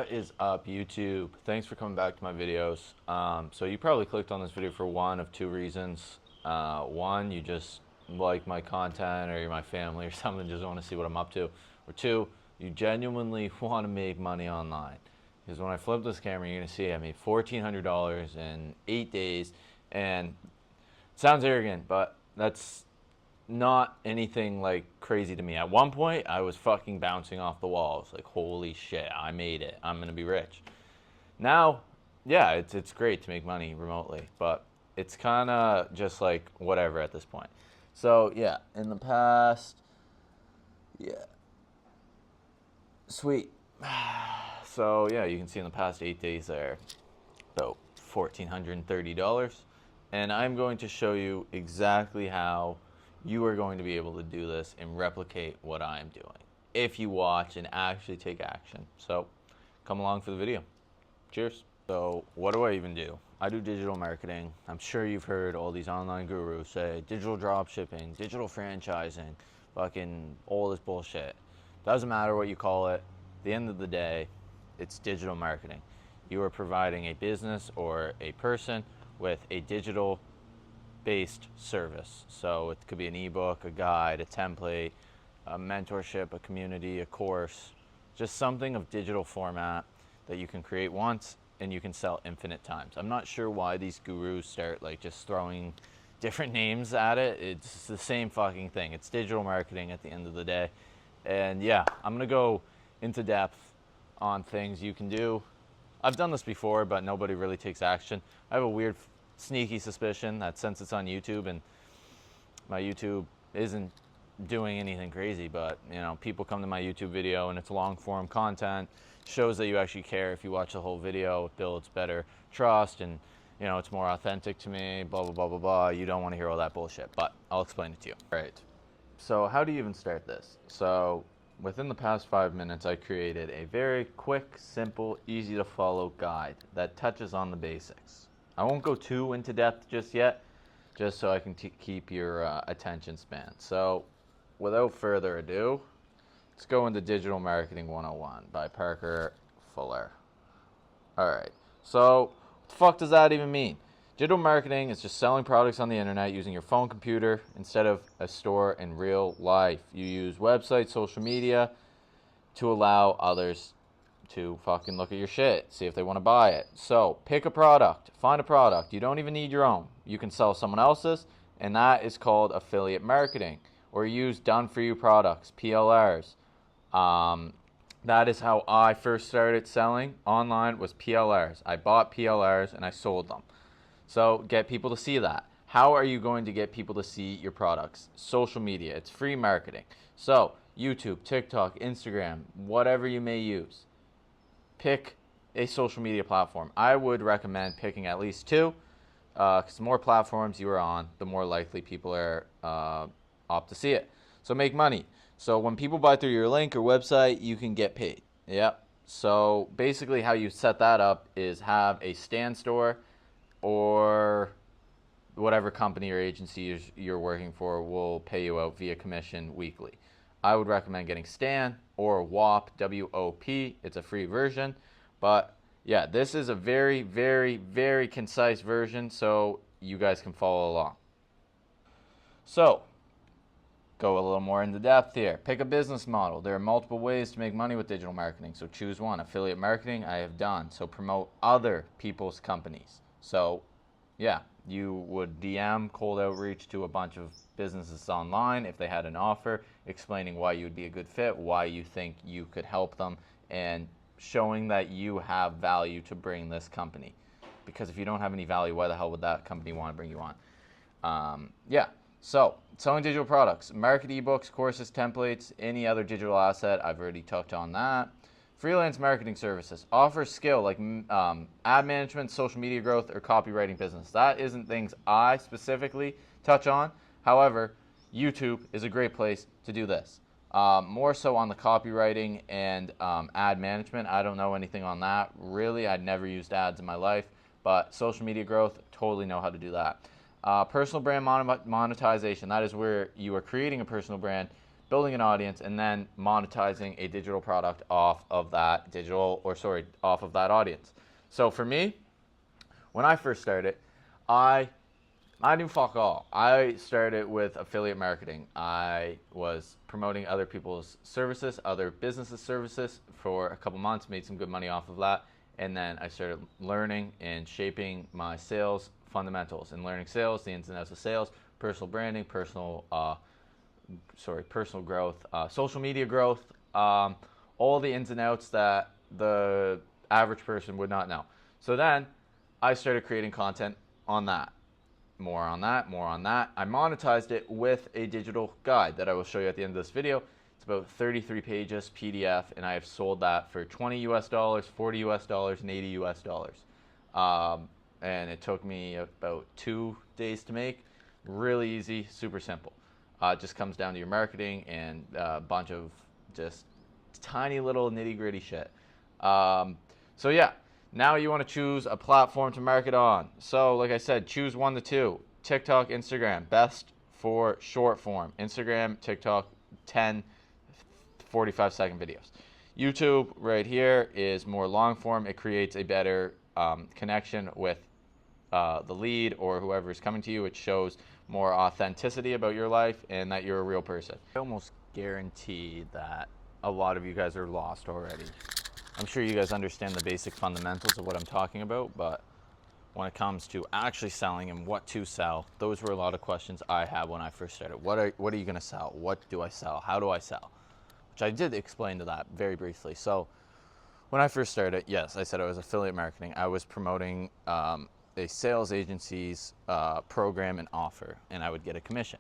What is up, YouTube? Thanks for coming back to my videos. So you probably clicked on this video for one of two reasons. One, you just like my content, or you're my family or something, just want to see what I'm up to. Or two, you genuinely want to make money online. Because when I flip this camera, you're going to see I made $1,400 in 8 days. And it sounds arrogant, but that's not anything like crazy to me. At one point, I was fucking bouncing off the walls. Like, holy shit, I made it. I'm gonna be rich. Now, yeah, it's great to make money remotely, but it's kind of just like whatever at this point. So yeah, in the past, yeah, sweet. So yeah, you can see in the past 8 days there, about $1,430, and I'm going to show you exactly how you are going to be able to do this and replicate what I'm doing if you watch and actually take action. So come along for the video. Cheers. So what do I even do? I do digital marketing. I'm sure you've heard all these online gurus say digital drop shipping, digital franchising, fucking all this bullshit. Doesn't matter what you call it. At the end of the day, it's digital marketing. You are providing a business or a person with a digital based service. So it could be an ebook, a guide, a template, a mentorship, a community, a course, just something of digital format that you can create once and you can sell infinite times. I'm not sure why these gurus start like just throwing different names at it. It's the same fucking thing. It's digital marketing at the end of the day. And yeah, I'm gonna go into depth on things you can do. I've done this before, but nobody really takes action. I have a weird sneaky suspicion that since it's on YouTube and my YouTube isn't doing anything crazy, but you know, people come to my YouTube video and it's long form content, shows that you actually care. If you watch the whole video, it builds better trust, and you know, it's more authentic to me, blah blah blah blah blah. You don't want to hear all that bullshit, but I'll explain it to you. All right, so how do you even start this? So within the past 5 minutes, I created a very quick, simple, easy to follow guide that touches on the basics. I won't go too into depth just yet, just so I can keep your attention span. So without further ado, let's go into Digital Marketing 101 by Parker Fuller. All right, so what the fuck does that even mean? Digital marketing is just selling products on the internet using your phone computer instead of a store in real life. You use websites, social media to allow others to fucking look at your shit, see if they want to buy it. So pick a product, find a product. You don't even need your own. You can sell someone else's, and that is called affiliate marketing, or use done for you products, PLRs. That is how I first started selling online, was PLRs. I bought PLRs and I sold them. So get people to see that. How are you going to get people to see your products? Social media. It's free marketing. So YouTube, TikTok, Instagram, whatever you may use. Pick a social media platform. I would recommend picking at least two, because the more platforms you are on, the more likely people are opt to see it. So make money. So when people buy through your link or website, you can get paid. Yep. So basically how you set that up is have a Stan store, or whatever company or agency you're working for will pay you out via commission weekly. I would recommend getting Stan or WOP, W-O-P. It's a free version. But yeah, this is a very, very, very concise version, so you guys can follow along. So, go a little more into depth here. Pick a business model. There are multiple ways to make money with digital marketing, so choose one. Affiliate marketing, I have done. So promote other people's companies. So yeah, you would DM cold outreach to a bunch of businesses online if they had an offer, explaining why you would be a good fit, why you think you could help them, and showing that you have value to bring this company. Because if you don't have any value, why the hell would that company want to bring you on? Yeah, so selling digital products, market ebooks, courses, templates, any other digital asset. I've already touched on that. Freelance marketing services. Offer skill like ad management, social media growth, or copywriting business. That isn't things I specifically touch on. However, YouTube is a great place to do this. More so on the copywriting and ad management. I don't know anything on that. Really, I'd never used ads in my life. But social media growth, totally know how to do that. Personal brand monetization. That is where you are creating a personal brand building an audience, and then monetizing a digital product off of that off of that audience. So for me, when I first started, I knew fuck all. I started with affiliate marketing. I was promoting other people's services, other businesses' services for a couple months, made some good money off of that, and then I started learning and shaping my sales fundamentals and learning sales, the ins and outs of sales, personal branding, personal growth, social media growth, all the ins and outs that the average person would not know. So then I started creating content on that. More on that. I monetized it with a digital guide that I will show you at the end of this video. It's about 33 pages PDF, and I have sold that for $20 US, $40 US, and $80 US. And it took me about 2 days to make. Really easy, super simple. It just comes down to your marketing and a bunch of just tiny little nitty gritty shit. So yeah, now you want to choose a platform to market on. So like I said, choose 1 to 2. TikTok, Instagram, best for short form. Instagram, TikTok, 10, 45-second videos. YouTube right here is more long form. It creates a better connection with the lead or whoever is coming to you. It shows more authenticity about your life and that you're a real person. I almost guarantee that a lot of you guys are lost already. I'm sure you guys understand the basic fundamentals of what I'm talking about, but when it comes to actually selling and what to sell, those were a lot of questions I had when I first started. What are you going to sell? What do I sell? How do I sell? Which I did explain to that very briefly. So when I first started, yes, I said I was affiliate marketing. I was promoting a sales agency's program and offer, and I would get a commission.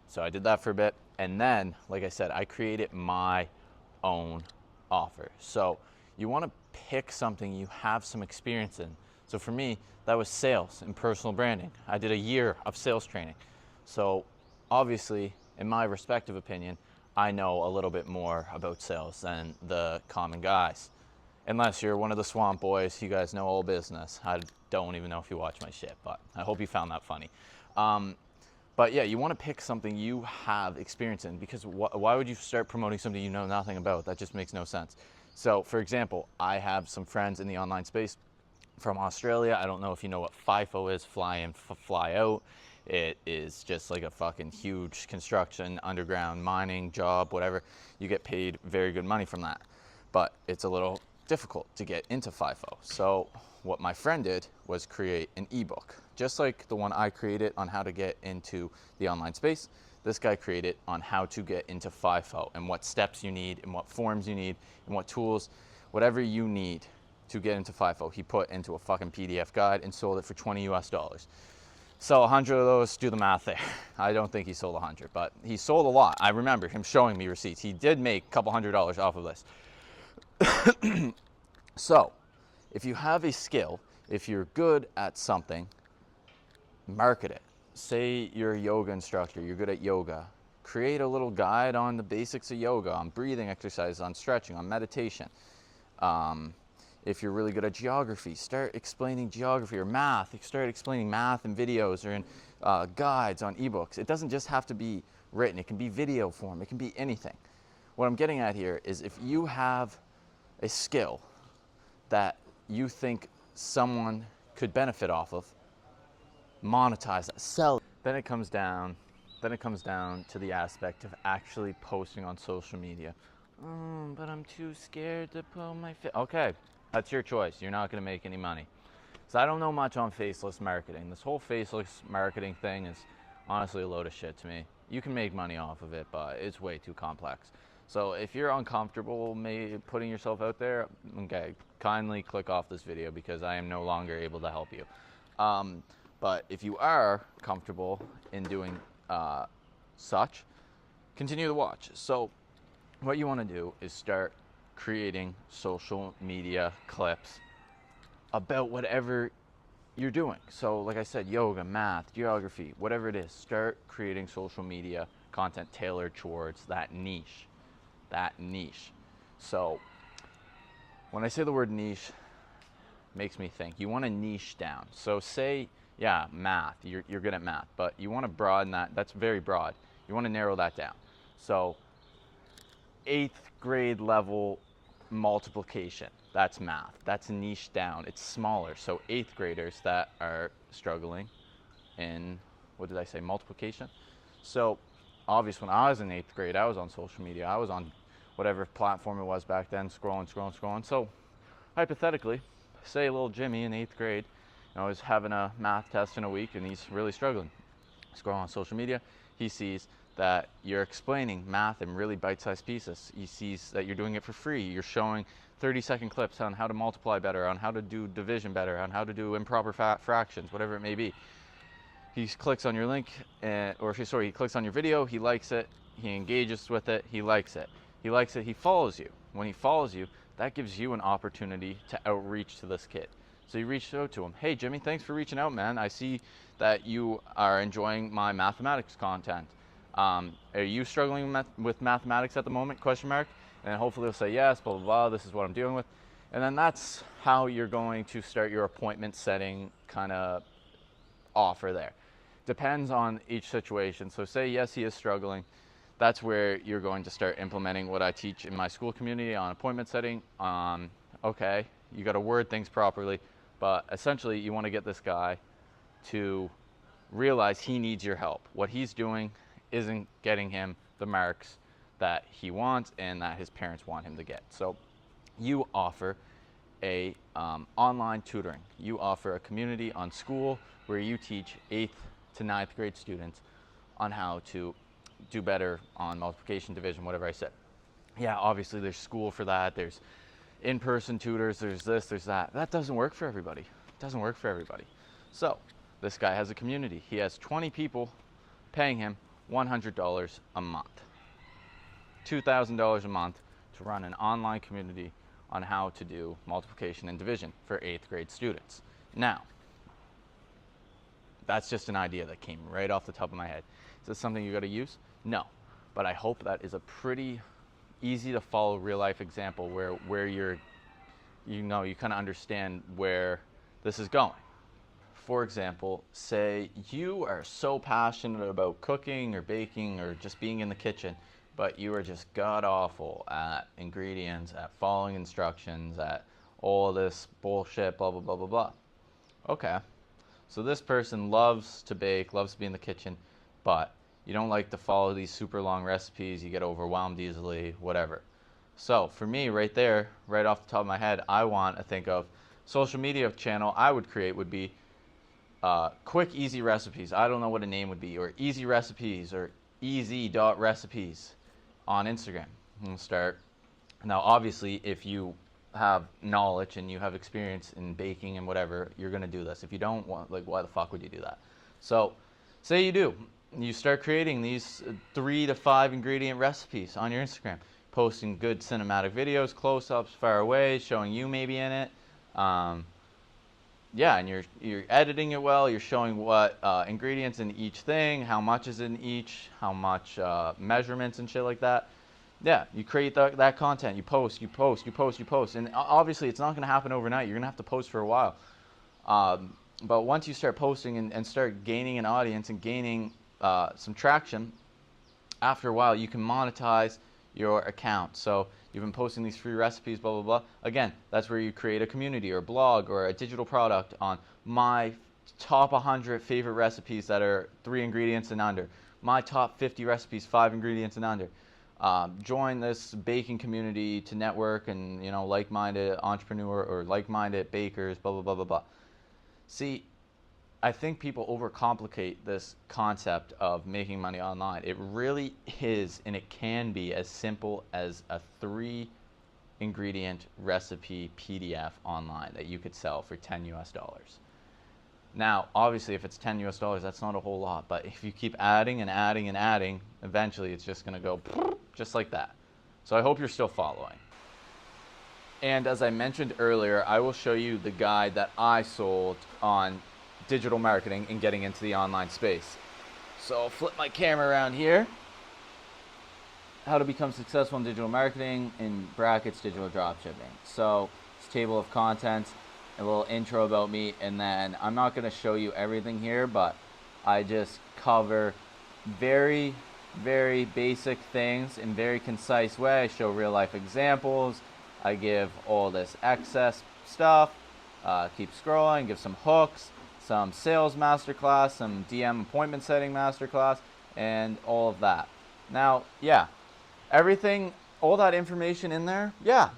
So I did that for a bit, and then, like I said, I created my own offer. So you want to pick something you have some experience in. So for me, that was sales and personal branding. I did a year of sales training. So obviously, in my respective opinion, I know a little bit more about sales than the common guys. Unless you're one of the Swamp Boys, you guys know all business. I don't even know if you watch my shit, but I hope you found that funny. But yeah, you want to pick something you have experience in, because why would you start promoting something you know nothing about? That just makes no sense. So for example, I have some friends in the online space from Australia. I don't know if you know what FIFO is, fly in, fly out. It is just like a fucking huge construction, underground mining job, whatever. You get paid very good money from that. But it's a little difficult to get into FIFO. So what my friend did was create an ebook, just like the one I created on how to get into the online space. This guy created on how to get into FIFO and what steps you need and what forms you need and what tools, whatever you need to get into FIFO. He put into a fucking PDF guide and sold it for $20 US. So 100 of those, do the math there. I don't think he sold 100, but he sold a lot. I remember him showing me receipts. He did make a couple $100 off of this. So if you have a skill, if you're good at something, market it. Say you're a yoga instructor, you're good at yoga. Create a little guide on the basics of yoga, on breathing exercises, on stretching, on meditation. If you're really good at geography, start explaining geography, or math. Start explaining math in videos or in guides on ebooks. It doesn't just have to be written. It can be video form. It can be anything. What I'm getting at here is, if you have a skill that you think someone could benefit off of, monetize that, sell it. Then it comes down to the aspect of actually posting on social media. But I'm too scared to put my okay, that's your choice. You're not going to make any money. So I don't know much on faceless marketing. This whole faceless marketing thing is honestly a load of shit to me. You can make money off of it, but it's way too complex. So if you're uncomfortable putting yourself out there, okay, kindly click off this video, because I am no longer able to help you. But if you are comfortable in doing such, continue to watch. So what you want to do is start creating social media clips about whatever you're doing. So like I said, yoga, math, geography, whatever it is, start creating social media content tailored towards that niche. So when I say the word niche, it makes me think you want to niche down. So say, yeah, math, you're good at math, but you want to broaden that. That's very broad. You want to narrow that down. So 8th grade level multiplication. That's math. That's niche down. It's smaller. So 8th graders that are struggling in, what did I say, multiplication. So obviously when I was in 8th grade, I was on social media. I was on whatever platform it was back then, scrolling. So hypothetically, say little Jimmy in 8th grade, is having a math test in a week and he's really struggling. Scroll on social media, he sees that you're explaining math in really bite-sized pieces. He sees that you're doing it for free. You're showing 30-second clips on how to multiply better, on how to do division better, on how to do improper fractions, whatever it may be. He clicks on your link, he clicks on your video, he likes it, he engages with it, he likes it. He follows you. When he follows you, that gives you an opportunity to outreach to this kid. So you reach out to him. Hey, Jimmy, thanks for reaching out, man. I see that you are enjoying my mathematics content. Are you struggling with mathematics at the moment? Question mark. And hopefully he'll say yes, blah, blah, blah. This is what I'm dealing with. And then that's how you're going to start your appointment setting kind of offer there. Depends on each situation. So say, yes, he is struggling. That's where you're going to start implementing what I teach in my school community on appointment setting. Okay, you got to word things properly, but essentially you want to get this guy to realize he needs your help. What he's doing isn't getting him the marks that he wants and that his parents want him to get. So you offer a online tutoring. You offer a community on school where you teach 8th to 9th grade students on how to do better on multiplication, division, whatever I said. Yeah, obviously there's school for that. There's in-person tutors, there's this, there's that. That doesn't work for everybody. It doesn't work for everybody. So this guy has a community. He has 20 people paying him $100 a month. $2,000 a month to run an online community on how to do multiplication and division for 8th grade students. Now, that's just an idea that came right off the top of my head. Is this something you got to use? No, but I hope that is a pretty easy to follow real life example where you kind of understand where this is going. For example, say you are so passionate about cooking or baking or just being in the kitchen, but you are just god awful at ingredients, at following instructions, at all this bullshit, blah, blah, blah, blah, blah. Okay, so this person loves to bake, loves to be in the kitchen, but you don't like to follow these super long recipes, you get overwhelmed easily, whatever. So for me right there, right off the top of my head, I want to think of social media channel I would create would be quick, easy recipes. I don't know what a name would be, or easy recipes, or easy.recipes on Instagram. And start. Now, obviously, if you have knowledge and you have experience in baking and whatever, you're going to do this. If you don't, why the fuck would you do that? So say you do. You start creating these 3 to 5 ingredient recipes on your Instagram, posting good cinematic videos, close-ups, far away, showing you maybe in it. Yeah, and you're editing it well. You're showing what ingredients in each thing, how much is in each, how much measurements and shit like that. Yeah, you create that content. You post, and obviously it's not going to happen overnight. You're going to have to post for a while. But once you start posting and start gaining an audience and gaining some traction, after a while you can monetize your account. So you've been posting these free recipes, blah, blah, blah. Again, that's where you create a community or a blog or a digital product on my top 100 favorite recipes that are 3 ingredients and under. My top 50 recipes, 5 ingredients and under. Join this baking community to network and, like-minded entrepreneur or like-minded bakers, blah, blah, blah, blah, blah. See, I think people overcomplicate this concept of making money online. It really is, and it can be as simple as a 3 ingredient recipe PDF online that you could sell for $10 US. Now, obviously, if it's $10 US, that's not a whole lot, but if you keep adding and adding and adding, eventually it's just going to go just like that. So I hope you're still following. And as I mentioned earlier, I will show you the guide that I sold on digital marketing and getting into the online space. So I'll flip my camera around here. How to become successful in digital marketing, in brackets, digital dropshipping. So it's table of contents, a little intro about me, and then I'm not going to show you everything here, but I just cover very very basic things in very concise way. I show real life examples. I give all this excess stuff. Keep scrolling, give some hooks, some sales masterclass, some DM appointment setting masterclass, and all of that. Now, yeah, everything, all that information in there, yeah,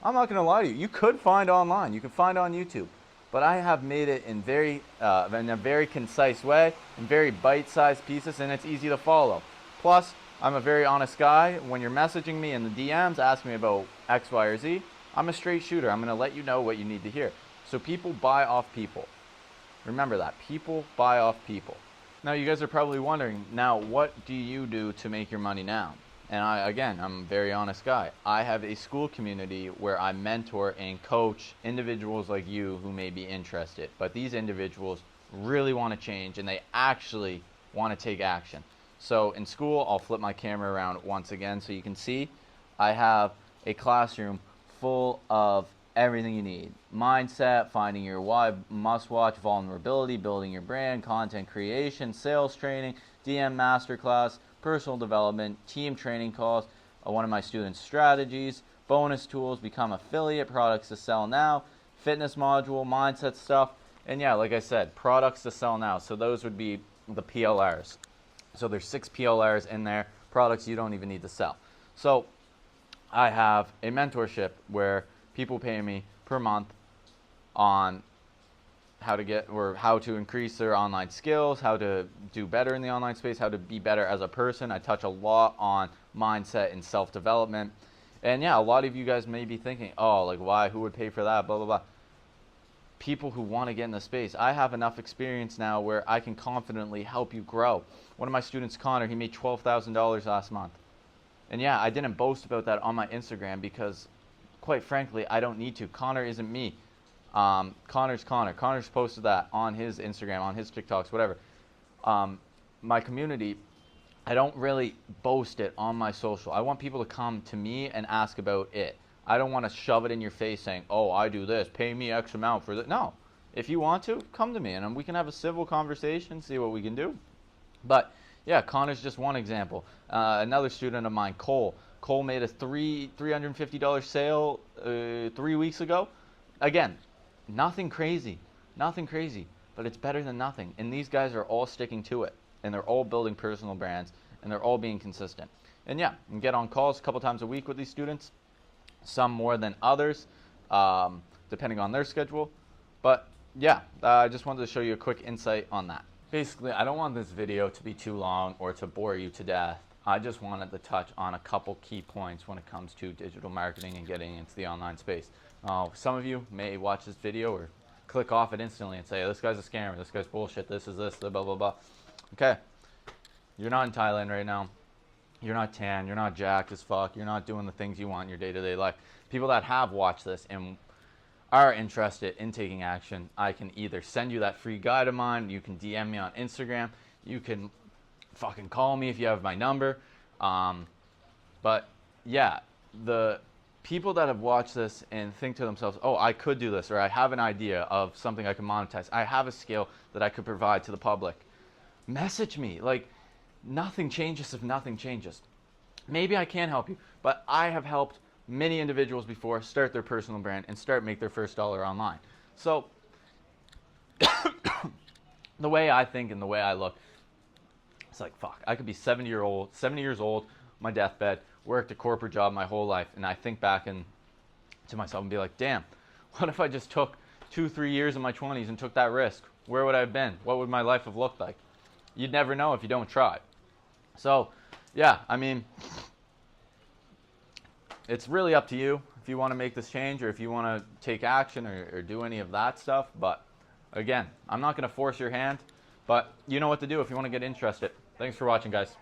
I'm not going to lie to you. You could find online. You can find on YouTube. But I have made it in a very concise way, in very bite-sized pieces, and it's easy to follow. Plus, I'm a very honest guy. When you're messaging me in the DMs, asking me about X, Y, or Z, I'm a straight shooter. I'm going to let you know what you need to hear. So people buy off people. Remember that. People buy off people. Now, you guys are probably wondering, now, what do you do to make your money now? And I'm a very honest guy. I have a school community where I mentor and coach individuals like you who may be interested. But these individuals really want to change, and they actually want to take action. So in school, I'll flip my camera around once again so you can see. I have a classroom full of everything you need. Mindset, finding your why, must-watch, vulnerability, building your brand, content creation, sales training, DM masterclass, personal development, team training calls, one of my students' strategies, bonus tools, become affiliate, products to sell now, fitness module, mindset stuff, and yeah, like I said, products to sell now. So those would be the PLRs. So there's 6 PLRs in there, products you don't even need to sell. So I have a mentorship where people pay me per month on how to increase their online skills, how to do better in the online space, how to be better as a person. I touch a lot on mindset and self-development. And yeah, a lot of you guys may be thinking, oh, like why, who would pay for that, blah, blah, blah. People who want to get in the space. I have enough experience now where I can confidently help you grow. One of my students, Connor, he made $12,000 last month. And yeah, I didn't boast about that on my Instagram because, quite frankly, I don't need to. Connor isn't me. Connor's Connor. Connor's posted that on his Instagram, on his TikToks, whatever. My community, I don't really boast it on my social. I want people to come to me and ask about it. I don't want to shove it in your face saying, oh, I do this, pay me X amount for this. No. If you want to, come to me and we can have a civil conversation, see what we can do. But yeah, Connor's just one example. Another student of mine, Cole. Cole made a $350 sale 3 weeks ago. Again, nothing crazy, but it's better than nothing. And these guys are all sticking to it, and they're all building personal brands, and they're all being consistent. And yeah, you can get on calls a couple times a week with these students, some more than others, depending on their schedule. But yeah, I just wanted to show you a quick insight on that. Basically, I don't want this video to be too long or to bore you to death. I just wanted to touch on a couple key points when it comes to digital marketing and getting into the online space. Some of you may watch this video or click off it instantly and say, oh, this guy's a scammer, this guy's bullshit, this is this, blah, blah, blah. Okay, you're not in Thailand right now. You're not tan, you're not jacked as fuck, you're not doing the things you want in your day-to-day life. People that have watched this and are interested in taking action, I can either send you that free guide of mine, you can DM me on Instagram, you can fucking call me if you have my number. But yeah, the people that have watched this and think to themselves, oh, I could do this, or I have an idea of something I can monetize, I have a skill that I could provide to the public, message me. Like, nothing changes if nothing changes. Maybe I can help you, but I have helped many individuals before start their personal brand and make their first dollar online. So the way I think and the way I look, it's like, fuck, I could be 70 years old, my deathbed, worked a corporate job my whole life, and I think back to myself and be like, damn, what if I just took 2-3 years in my 20s and took that risk? Where would I have been? What would my life have looked like? You'd never know if you don't try. So yeah, I mean, it's really up to you if you want to make this change or if you want to take action or do any of that stuff. But again, I'm not going to force your hand, but you know what to do if you want to get interested. Thanks for watching, guys.